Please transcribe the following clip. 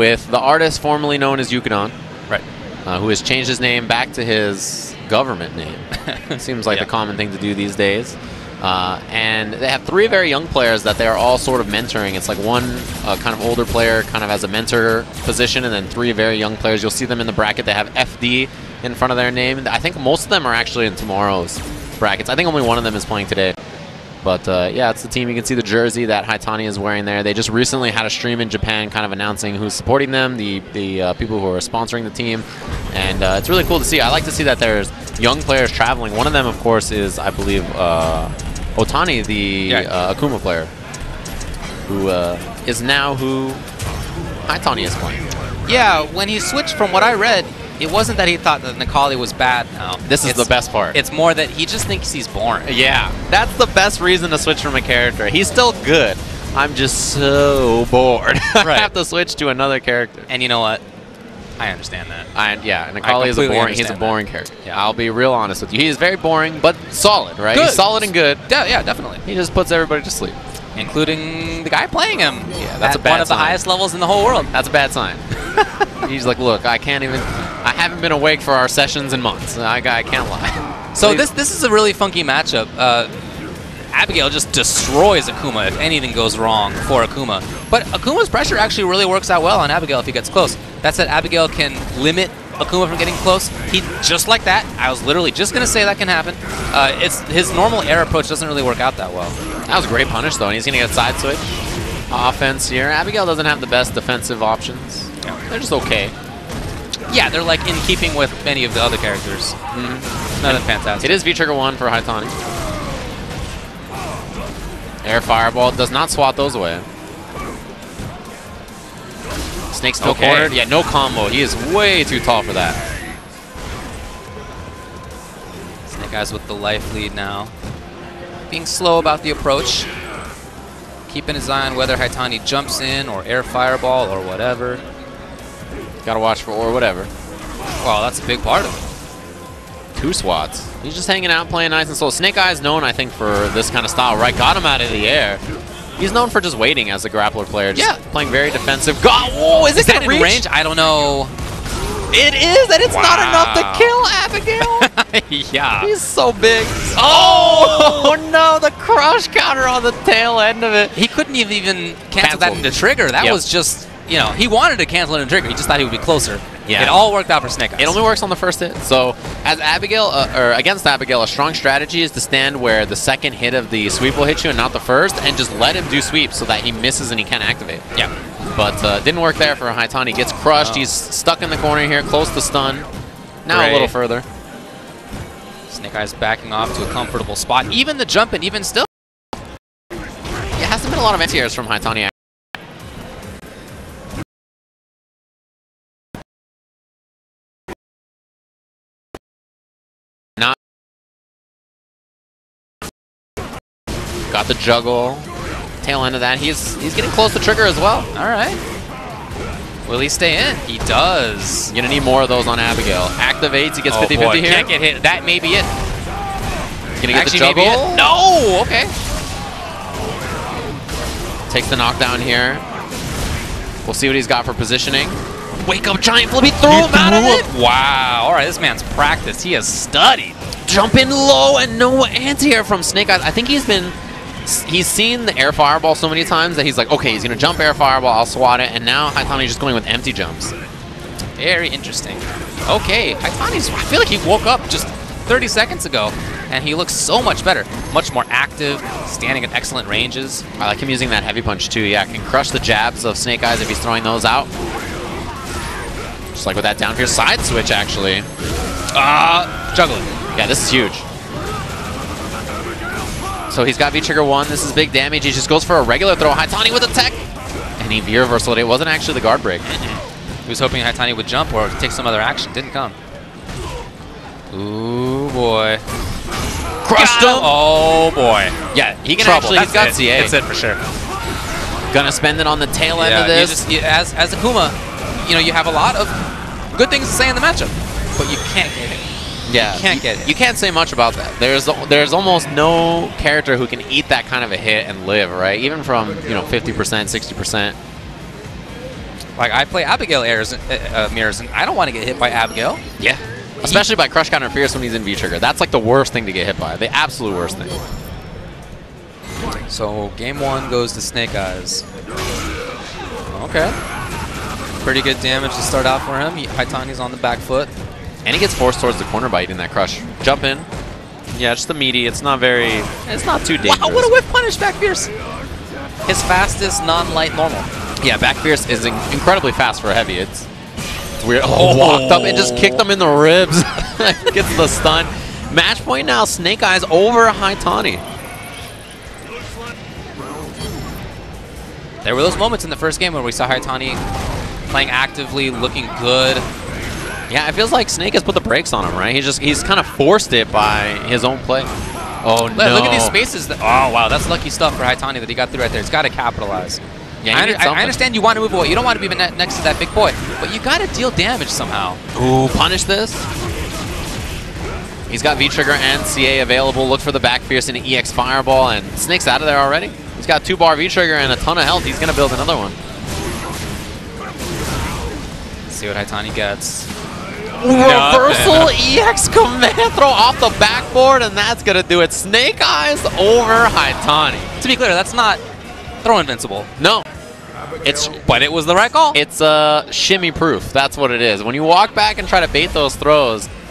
with the artist formerly known as Yukidon, Right. Who has changed his name back to his government name. Seems like the common thing to do these days. And they have 3 very young players that they're all sort of mentoring. It's like one kind of older player kind of as a mentor position, and then 3 very young players. You'll see them in the bracket. They have FD in front of their name. I think most of them are actually in tomorrow's brackets. I think only one of them is playing today. But yeah, it's the team. You can see the jersey that Haitani is wearing there. They just recently had a stream in Japan kind of announcing who's supporting them, the people who are sponsoring the team. And it's really cool to see. I like to see that there's young players traveling. One of them, of course, is, I believe, Otani, the Akuma player, who is now who Haitani is playing. Yeah, when he switched, from what I read, it wasn't that he thought that Necalli was bad now. This is the best part. It's more that he just thinks he's boring. Yeah, that's the best reason to switch from a character. He's still good. I'm just so bored. Right. I have to switch to another character. And you know what? I understand that. Yeah, Necalli is he's a boring character. Yeah, I'll be real honest with you. He is very boring, but solid, right? Good. He's solid and good. Yeah, definitely. He just puts everybody to sleep. Including the guy playing him. Yeah, that's a bad one of the highest levels in the whole world. That's a bad sign. He's like, look, I haven't been awake for our sessions in months. I can't lie. So this is a really funky matchup. Abigail just destroys Akuma if anything goes wrong for Akuma. But Akuma's pressure actually really works out well on Abigail if he gets close. That said, Abigail can limit Akuma from getting close. Just like that. I was literally just going to say that can happen. It's his normal air approach doesn't really work out that well. That was a great punish, though, and he's going to get a side switch. Offense here. Abigail doesn't have the best defensive options. They're just okay. Yeah, they're like in keeping with many of the other characters. Nothing fantastic. It is V-Trigger 1 for Haitani. Air Fireball does not swat those away. Snake still cornered. Yeah, no combo. He is way too tall for that. Snake Eyes with the life lead now. Being slow about the approach. Keeping his eye on whether Haitani jumps in or air fireball or whatever. Gotta watch for or whatever. Well, that's a big part of it. 2 swats. He's just hanging out, playing nice and slow. Snake Eyes known, I think, for this kind of style, right? Got him out of the air. He's known for just waiting as a grappler player. Just playing very defensive. Whoa, is it in range? I don't know. It is, and it's not enough to kill Abigail. Yeah. He's so big. Oh no, the crush counter on the tail end of it. He couldn't even cancel that into trigger. That was just, you know, he wanted to cancel it into trigger. He just thought he would be closer. Yeah. It all worked out for Snake Eyes. It only works on the first hit. So as Abigail, or against Abigail, a strong strategy is to stand where the second hit of the sweep will hit you and not the first, and just let him do sweeps so that he misses and he can't activate. Yeah. But didn't work there for Haitani. Gets crushed. He's stuck in the corner here, close to stun. Now a little further. Snake Eyes backing off to a comfortable spot. Even the jump and even still. Yeah, hasn't been a lot of anti-airs from Haitani. Got the juggle. Tail end of that. He's getting close to trigger as well. All right. Will he stay in? He does. You're going to need more of those on Abigail. Activates. He gets 50-50 here. Can't get hit. That may be it. He's going to get the juggle. No! Okay. Takes the knockdown here. We'll see what he's got for positioning. Wake up, giant flip. He threw him out of it. Wow. All right, this man's practiced. He has studied. Jump in low and no anti-air from Snake Eyes. I think he's seen the air fireball so many times that he's like, okay, he's going to jump air fireball, I'll swat it, and now Haitani's just going with empty jumps. Very interesting. Okay, Haitani's, I feel like he woke up just 30 seconds ago, and he looks so much better. Much more active, standing at excellent ranges. I like him using that heavy punch too. Yeah, can crush the jabs of Snake Eyes if he's throwing those out. Just like with that down here side switch, actually. Juggling. Yeah, this is huge. So he's got V-Trigger 1. This is big damage. He just goes for a regular throw. Haitani with a tech. And he V-reversal it. It wasn't actually the guard break. He was hoping Haitani would jump or take some other action. Didn't come. Ooh, boy. Crushed him. Oh, boy. Yeah, he can actually, he's got CA. That's it for sure. Gonna spend it on the tail end of this. As Akuma, you know, you have a lot of good things to say in the matchup, but you can't get it. Yeah, you can't get it. You can't say much about that. There's almost no character who can eat that kind of a hit and live, right? Even from, you know, 50%, 60%. Like, I play Abigail mirrors, and I don't want to get hit by Abigail. Yeah. Especially by crush counter Fierce when he's in V-Trigger. That's like the worst thing to get hit by. The absolute worst thing. So, game 1 goes to Snake Eyes. Okay. Pretty good damage to start out for him. Haitani's on the back foot. And he gets forced towards the corner bite in that crush. Jump in. Yeah, just the meaty. It's not too dangerous. Wow, what a whip punish, back Fierce. His fastest non-light normal. Yeah, back Fierce is incredibly fast for a heavy. It's weird. Oh, walked up and just kicked him in the ribs. Gets the stun. Match point now, Snake Eyes over Haitani. There were those moments in the first game where we saw Haitani playing actively, looking good. Yeah, it feels like Snake has put the brakes on him, right? He's kind of forced it by his own play. Oh, no. Look at these spaces. Oh, wow, that's lucky stuff for Haitani that he got through right there. He's got to capitalize. Yeah, I understand you want to move away. You don't want to be next to that big boy, but you got to deal damage somehow. Ooh, punish this. He's got V-Trigger and CA available. Look for the back Fierce and EX Fireball, and Snake's out of there already. He's got 2-bar V-Trigger and a ton of health. He's going to build another one. Let's see what Haitani gets. Reversal EX command throw off the backboard, and that's going to do it. Snake Eyes over Haitani. To be clear, that's not throw invincible. No. But it was the right call. It's shimmy proof. That's what it is. When you walk back and try to bait those throws,